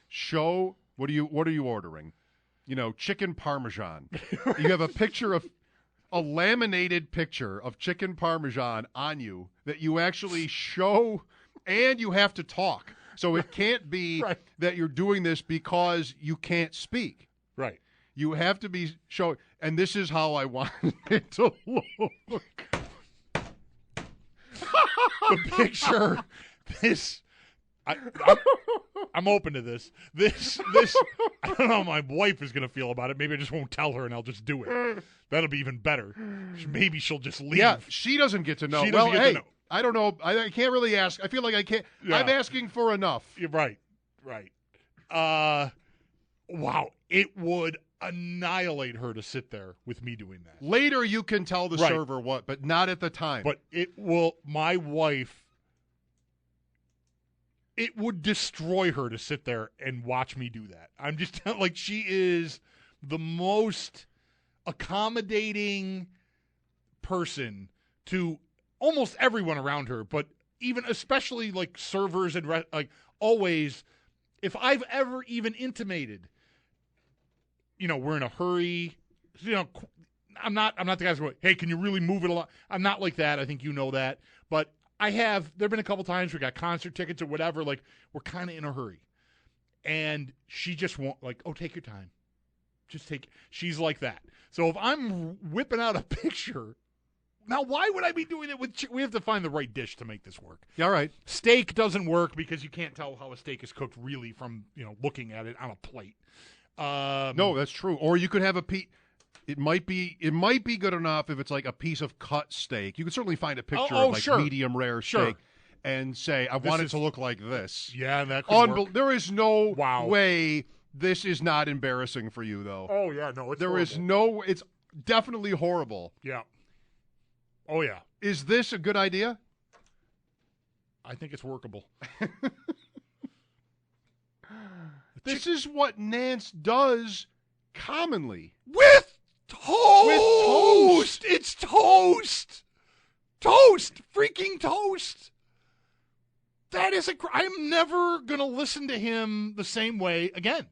show what are you ordering? Chicken Parmesan. You have a picture of a laminated picture of chicken Parmesan on you that you actually show. And you have to talk. So it can't be right. that you're doing this because you can't speak. Right. You have to be showing. And this is how I want it to look. The picture, I'm open to this. This, I don't know how my wife is going to feel about it. Maybe I just won't tell her and I'll just do it. That'll be even better. Maybe she'll just leave. Yeah, she doesn't get to know. She doesn't get to know. I don't know. I can't really ask. I feel like I can't. Yeah. I'm asking for enough. You're right. Wow. It would annihilate her to sit there with me doing that. Later you can tell the server what, but not at the time. But my wife, it would destroy her to sit there and watch me do that. I'm just like, she is the most accommodating person to almost everyone around her, but even especially like servers and like always, if I've ever even intimated, we're in a hurry, I'm not the guy who's going, hey, can you really move it along? I'm not like that. I think you know that. But there've been a couple times we got concert tickets or whatever, like we're kind of in a hurry. And she just won't, like, oh, take your time. She's like that. So if I'm whipping out a picture, now why would I be doing it with we have to find the right dish to make this work. Yeah, all right. Steak doesn't work because you can't tell how a steak is cooked really from, looking at it on a plate. No, that's true. Or you could have a piece. It might be good enough if it's like a piece of cut steak. You can certainly find a picture of like sure. medium rare steak and say, I want it to look like this. Yeah, that could work. There is no way this is not embarrassing for you, though. Oh, yeah, no, it's There horrible. is no, it's definitely horrible. Yeah. Oh, yeah. Is this a good idea? I think it's workable. This is what Nantz does commonly. With toast! It's toast! Toast! Freaking toast! That is I'm never going to listen to him the same way again.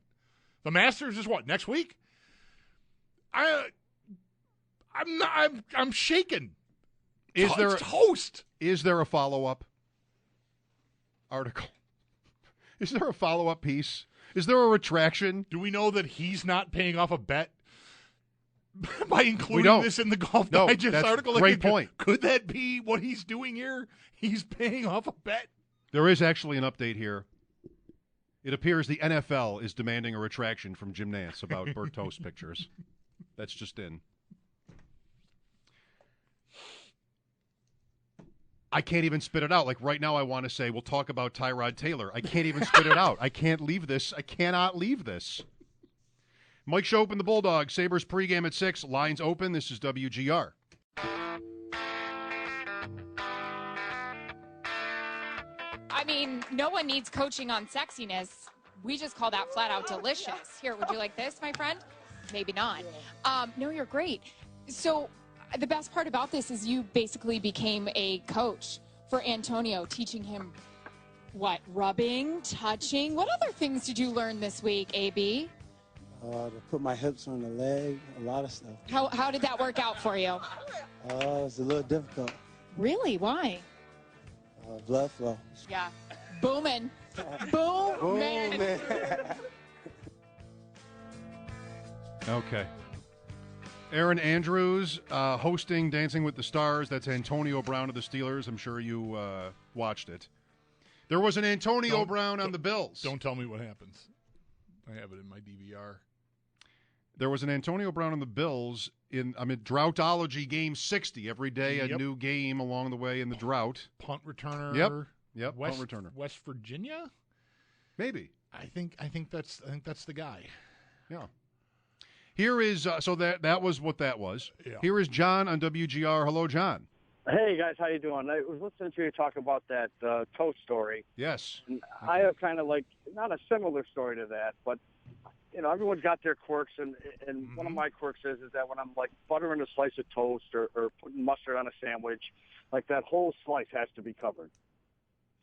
The Masters is what, next week? I'm shaken. It's toast. Is there a follow-up article? Is there a follow-up piece? Is there a retraction? Do we know that he's not paying off a bet by including this in the Golf Digest article? Great point. Could that be what he's doing here? He's paying off a bet? There is actually an update here. It appears the NFL is demanding a retraction from Jim Nantz about burnt toast pictures. That's just in. I can't even spit it out. Like right now I want to say, we'll talk about Tyrod Taylor. I can't even spit it out. I can't leave this. I cannot leave this. Mike Schopp and the Bulldog. Sabres pregame at 6. Lines open. This is WGR. I mean, no one needs coaching on sexiness. We just call that flat out delicious. Here, would you like this, my friend? Maybe not. No, you're great. So the best part about this is you basically became a coach for Antonio, teaching him what? Rubbing, touching. What other things did you learn this week, AB? To put my hips on the leg, a lot of stuff. How did that work out for you? It's a little difficult. Really? Why? Blood flow. Yeah. Booming. Boom. Okay. Aaron Andrews hosting Dancing with the Stars. That's Antonio Brown of the Steelers. I'm sure you watched it. There was an Antonio Brown on the Bills. Don't tell me what happens. I have it in my DVR. There was an Antonio Brown on the Bills in Droughtology Game 60. Every day a new game along the way in the drought. Punt returner. Yep. Punt returner. West Virginia? Maybe. I think that's the guy. Yeah. Here is so that was what that was. Yeah. Here is John on WGR. Hello, John. Hey guys, how you doing? I was listening to you talk about that toast story. Yes. And I have kind of like not a similar story to that, but everyone's got their quirks, and one of my quirks is that when I'm like buttering a slice of toast or putting mustard on a sandwich, like that whole slice has to be covered.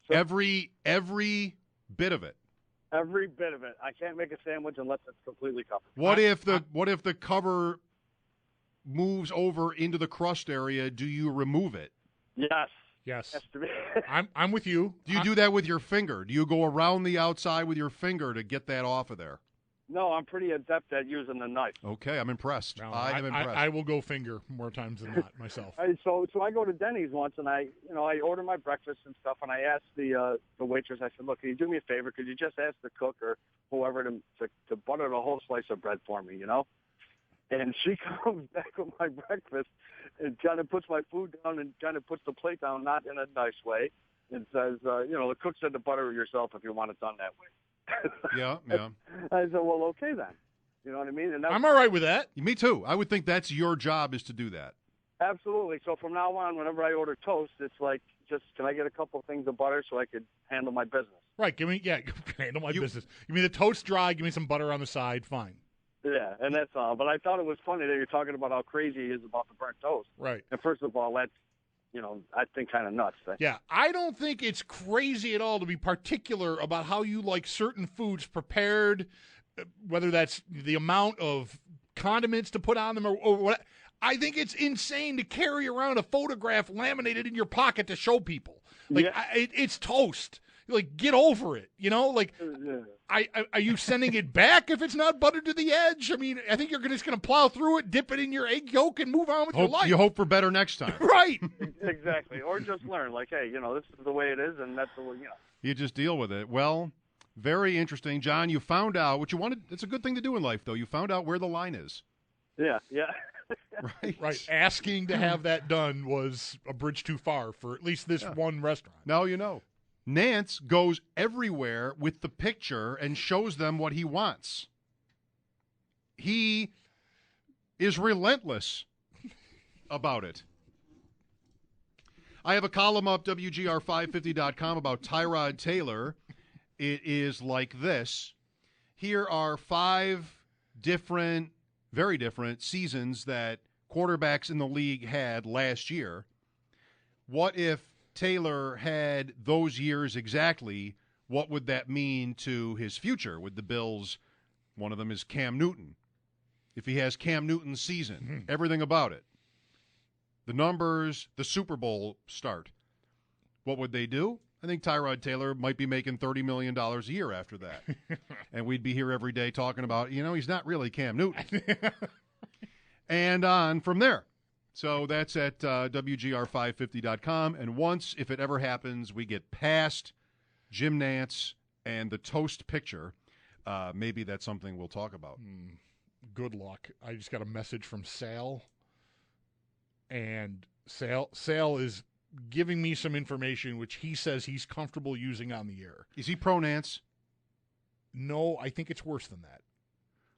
So, every bit of it. Every bit of it. I can't make a sandwich unless it's completely covered. What if the cover moves over into the crust area? Do you remove it? Yes. I'm with you. Do you do that with your finger? Do you go around the outside with your finger to get that off of there? No, I'm pretty adept at using the knife. Okay, I'm impressed. No, I am impressed. I will go finger more times than not myself. So I go to Denny's once, and I order my breakfast and stuff, and I ask the waitress, I said, look, can you do me a favor? Could you just ask the cook or whoever to butter the whole slice of bread for me, And she comes back with my breakfast and kind of puts my food down and kind of puts the plate down, not in a nice way, and says, the cook said to butter it yourself if you want it done that way. Yeah. I said, well, okay then. You know what I mean? And I'm all right with that. Me too. I would think that's your job is to do that. Absolutely. So from now on, whenever I order toast, it's like, just can I get a couple of things of butter so I could handle my business? Right. Handle my business. Give me the toast dry. Give me some butter on the side. Fine. Yeah, and that's all. But I thought it was funny that you're talking about how crazy he is about the burnt toast. Right. And first of all, that's, I think kind of nuts. Yeah, I don't think it's crazy at all to be particular about how you like certain foods prepared, whether that's the amount of condiments to put on them or what. I think it's insane to carry around a photograph laminated in your pocket to show people. Like, it's toast. Like, get over it. You know, like, are you sending it back if it's not buttered to the edge? I mean, I think you're just going to plow through it, dip it in your egg yolk, and move on with your life. You hope for better next time. Right. Exactly. Or just learn, like, hey, this is the way it is, and that's the way, You just deal with it. Well, very interesting. John, you found out what you wanted. It's a good thing to do in life, though. You found out where the line is. Yeah. Right. Asking to have that done was a bridge too far for at least this one restaurant. Now you know. Nantz goes everywhere with the picture and shows them what he wants. He is relentless about it. I have a column up, WGR550.com, about Tyrod Taylor. It is like this. Here are 5 different, very different seasons that quarterbacks in the league had last year. What if Taylor had those years exactly? What would that mean to his future with the Bills? One of them is Cam Newton. If he has Cam Newton's season, everything about it. The numbers, the Super Bowl start. What would they do? I think Tyrod Taylor might be making $30 million a year after that. And we'd be here every day talking about, he's not really Cam Newton. And on from there. So that's at WGR550.com. And once, if it ever happens, we get past Jim Nantz and the toast picture, maybe that's something we'll talk about. Good luck. I just got a message from Sal. And Sal is giving me some information which he says he's comfortable using on the air. Is he pro Nantz? No, I think it's worse than that.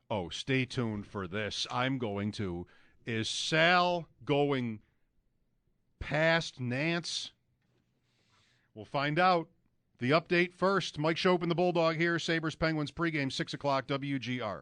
Oh, stay tuned for this. I'm going to. Is Sal going past Nantz? We'll find out. The update first. Mike Schopp and the Bulldog here. Sabres Penguins pregame, 6 o'clock, WGR.